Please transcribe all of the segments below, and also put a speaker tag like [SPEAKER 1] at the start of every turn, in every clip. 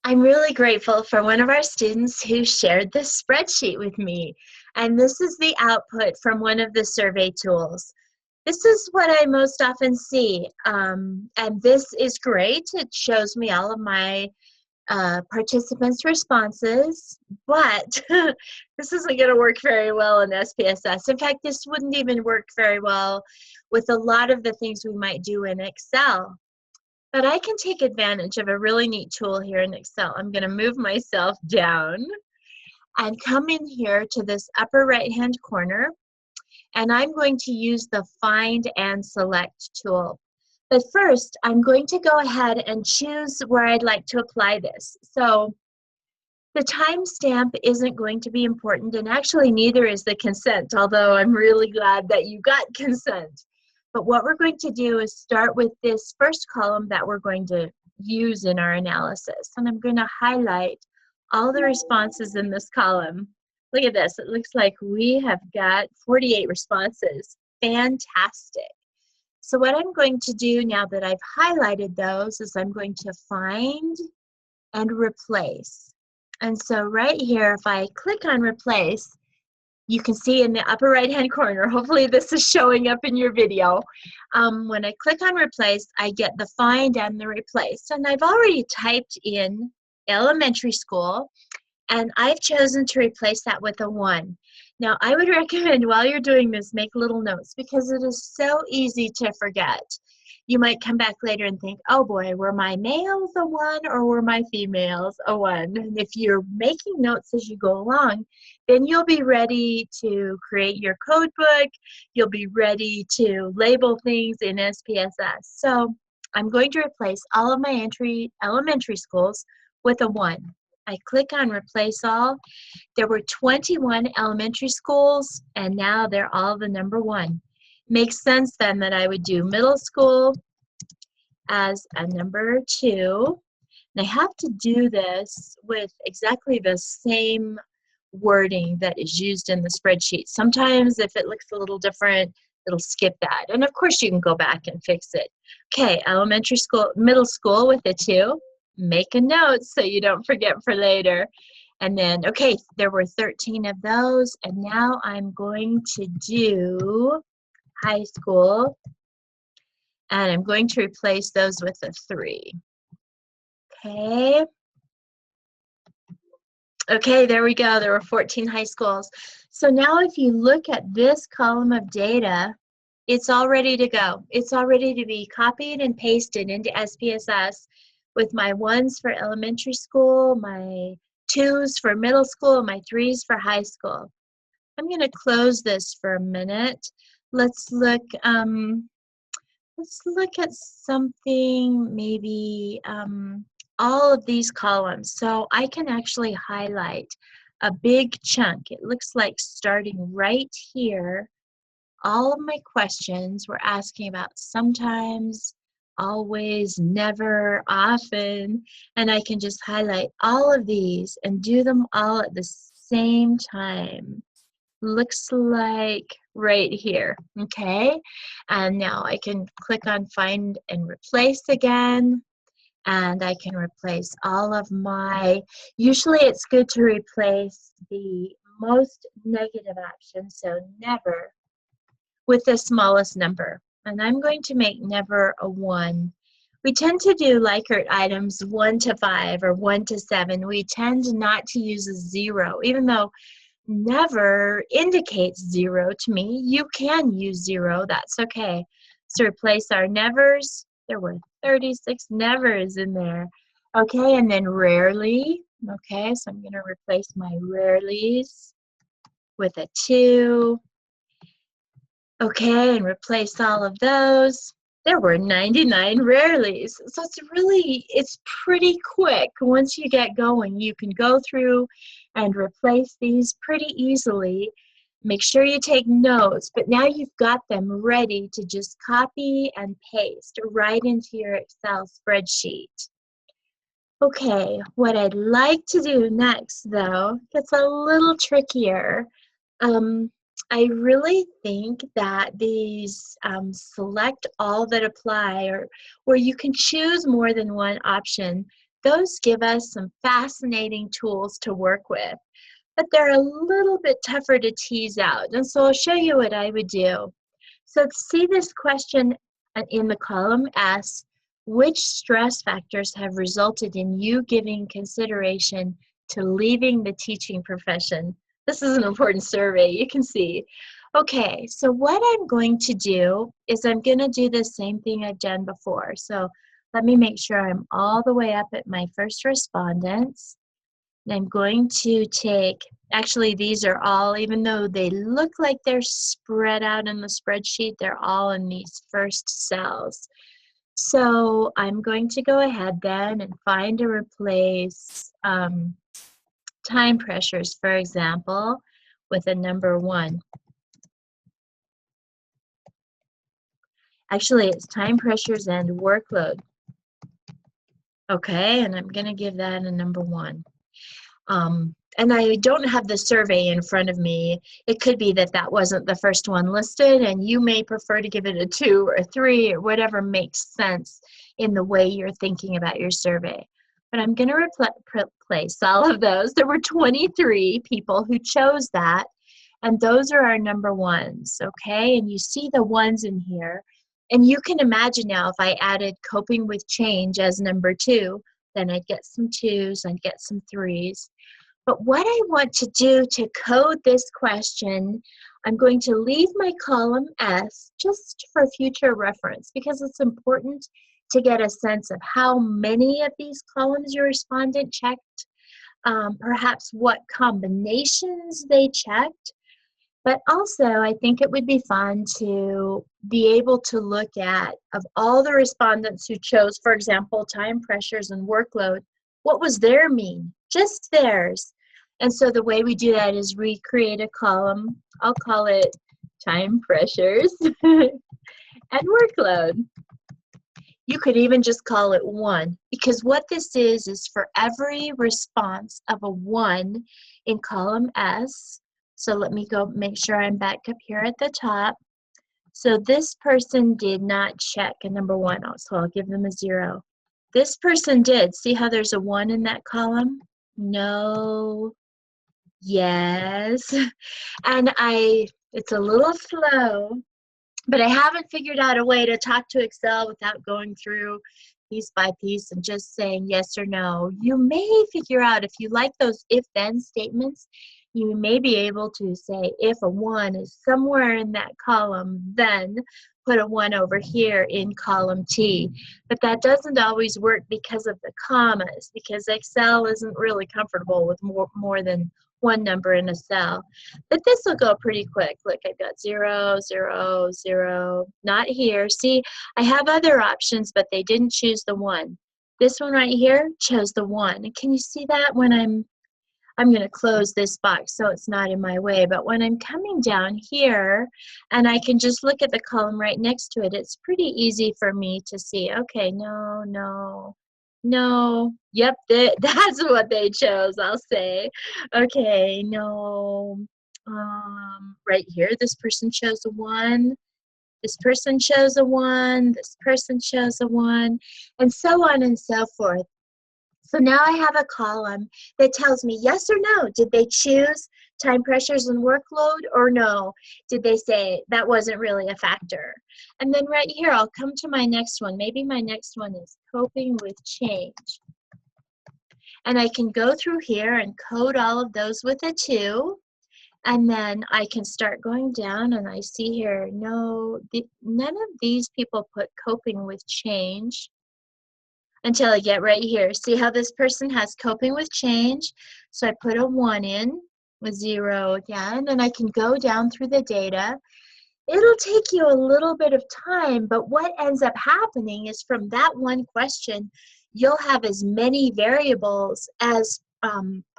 [SPEAKER 1] I'm really grateful for one of our students who shared this spreadsheet with me. And this is the output from one of the survey tools. This is what I most often see. And this is great. It shows me all of my participants' responses, but this isn't going to work very well in SPSS. In fact, this wouldn't even work very well with a lot of the things we might do in Excel. But I can take advantage of a really neat tool here in Excel. I'm going to move myself down and come in here to this upper right-hand corner, and I'm going to use the Find and Select tool. But first, I'm going to go ahead and choose where I'd like to apply this. So the timestamp isn't going to be important, and actually neither is the consent, although I'm really glad that you got consent. But what we're going to do is start with this first column that we're going to use in our analysis. And I'm going to highlight all the responses in this column. Look at this. It looks like we have got 48 responses. Fantastic. So what I'm going to do now that I've highlighted those is I'm going to find and replace. And so right here, if I click on replace, you can see in the upper right-hand corner, hopefully this is showing up in your video. When I click on replace, I get the find and the replace. And I've already typed in elementary school, and I've chosen to replace that with a 1. Now, I would recommend while you're doing this, make little notes because it is so easy to forget. You might come back later and think, oh boy, were my males a 1 or were my females a 1? And if you're making notes as you go along, then you'll be ready to create your code book. You'll be ready to label things in SPSS. So I'm going to replace all of my elementary schools with a 1. I click on replace all. There were 21 elementary schools, and now they're all the number 1. Makes sense then that I would do middle school as a number 2. And I have to do this with exactly the same wording that is used in the spreadsheet. Sometimes if it looks a little different, it'll skip that. And of course you can go back and fix it. Okay, elementary school, middle school with a 2. Make a note so you don't forget for later. And then, okay, there were 13 of those, and now I'm going to do high school, and I'm going to replace those with a 3. Okay. Okay, there we go. There were 14 high schools. So now if you look at this column of data, it's all ready to go. It's all ready to be copied and pasted into SPSS with my 1s for elementary school, my 2s for middle school, my 3s for high school. I'm going to close this for a minute. Let's look at something, maybe all of these columns. So I can actually highlight a big chunk. It looks like starting right here, all of my questions were asking about sometimes, always, never, often, and I can just highlight all of these and do them all at the same time. Looks like right here, okay? And now I can click on find and replace again, and I can replace all of my, usually it's good to replace the most negative option, so never, with the smallest number. And I'm going to make never a 1. We tend to do Likert items 1 to 5 or 1 to 7. We tend not to use a 0, even though never indicates 0 to me. You can use 0, that's okay. So replace our nevers. There were 36 nevers in there. Okay, and then rarely. Okay, so I'm going to replace my rarelys with a 2. Okay, and replace all of those. There were 99 rarelys. So it's pretty quick. Once you get going, you can go through and replace these pretty easily. Make sure you take notes, but now you've got them ready to just copy and paste right into your Excel spreadsheet. Okay, what I'd like to do next, though, gets a little trickier. I really think that these select all that apply, or where you can choose more than one option, those give us some fascinating tools to work with, but they're a little bit tougher to tease out. And so I'll show you what I would do. So see this question in the column S, which stress factors have resulted in you giving consideration to leaving the teaching profession? This is an important survey, you can see. Okay, so what I'm going to do is I'm going to do the same thing I've done before. So let me make sure I'm all the way up at my first respondents. And I'm going to take, actually these are all, even though they look like they're spread out in the spreadsheet, they're all in these first cells. So I'm going to go ahead then and find or replace time pressures, for example, with a number 1. Actually, it's time pressures and workload. Okay, and I'm going to give that a number 1. And I don't have the survey in front of me. It could be that that wasn't the first one listed, and you may prefer to give it a 2 or a 3 or whatever makes sense in the way you're thinking about your survey. But I'm going to replace all of those. There were 23 people who chose that, and those are our number 1s, okay? And you see the 1s in here. And you can imagine now if I added coping with change as number 2, then I'd get some 2s, I'd get some 3s. But what I want to do to code this question, I'm going to leave my column S just for future reference because it's important to get a sense of how many of these columns your respondent checked, perhaps what combinations they checked. But also, I think it would be fun to be able to look at, of all the respondents who chose, for example, time pressures and workload, what was their mean? Just theirs. And so the way we do that is recreate a column. I'll call it time pressures and workload. You could even just call it 1, because what this is for every response of a 1 in column S. So let me go make sure I'm back up here at the top. So this person did not check a number 1, so I'll give them a 0. This person did. See how there's a 1 in that column? No, yes. And it's a little slow, but I haven't figured out a way to talk to Excel without going through piece by piece and just saying yes or no. You may figure out, if you like those if-then statements, you may be able to say if a 1 is somewhere in that column, then put a 1 over here in column T. But that doesn't always work because of the commas, because Excel isn't really comfortable with more than 1 number in a cell. But this will go pretty quick. Look, I've got 0, 0, 0, not here. See, I have other options, but they didn't choose the 1. This one right here chose the 1. And can you see that when I'm going to close this box so it's not in my way, but when I'm coming down here and I can just look at the column right next to it, it's pretty easy for me to see, okay, no, no, no, yep, that's what they chose, I'll say. Okay, no, right here, this person chose a 1, this person chose a 1, this person chose a 1, and so on and so forth. So now I have a column that tells me yes or no. Did they choose time pressures and workload, or no? Did they say that wasn't really a factor? And then right here, I'll come to my next one. Maybe my next one is coping with change. And I can go through here and code all of those with a 2. And then I can start going down, and I see here, no, none of these people put coping with change. Until I get right here. See how this person has coping with change? So I put a 1 in with 0 again, and I can go down through the data. It'll take you a little bit of time, but what ends up happening is from that 1 question, you'll have as many variables as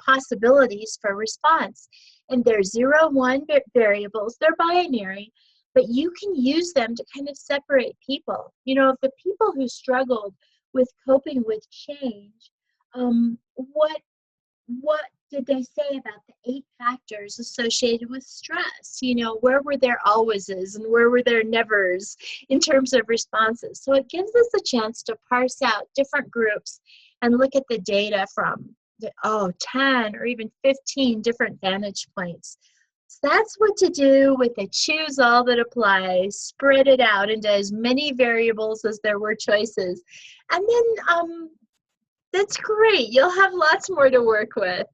[SPEAKER 1] possibilities for response. And they're 0, 1 variables, they're binary, but you can use them to kind of separate people. You know, if the people who struggled with coping with change, what did they say about the 8 factors associated with stress? You know, where were their alwayses and where were their nevers in terms of responses? So it gives us a chance to parse out different groups and look at the data from, 10 or even 15 different vantage points. So that's what to do with the choose all that applies, spread it out into as many variables as there were choices. And then that's great. You'll have lots more to work with.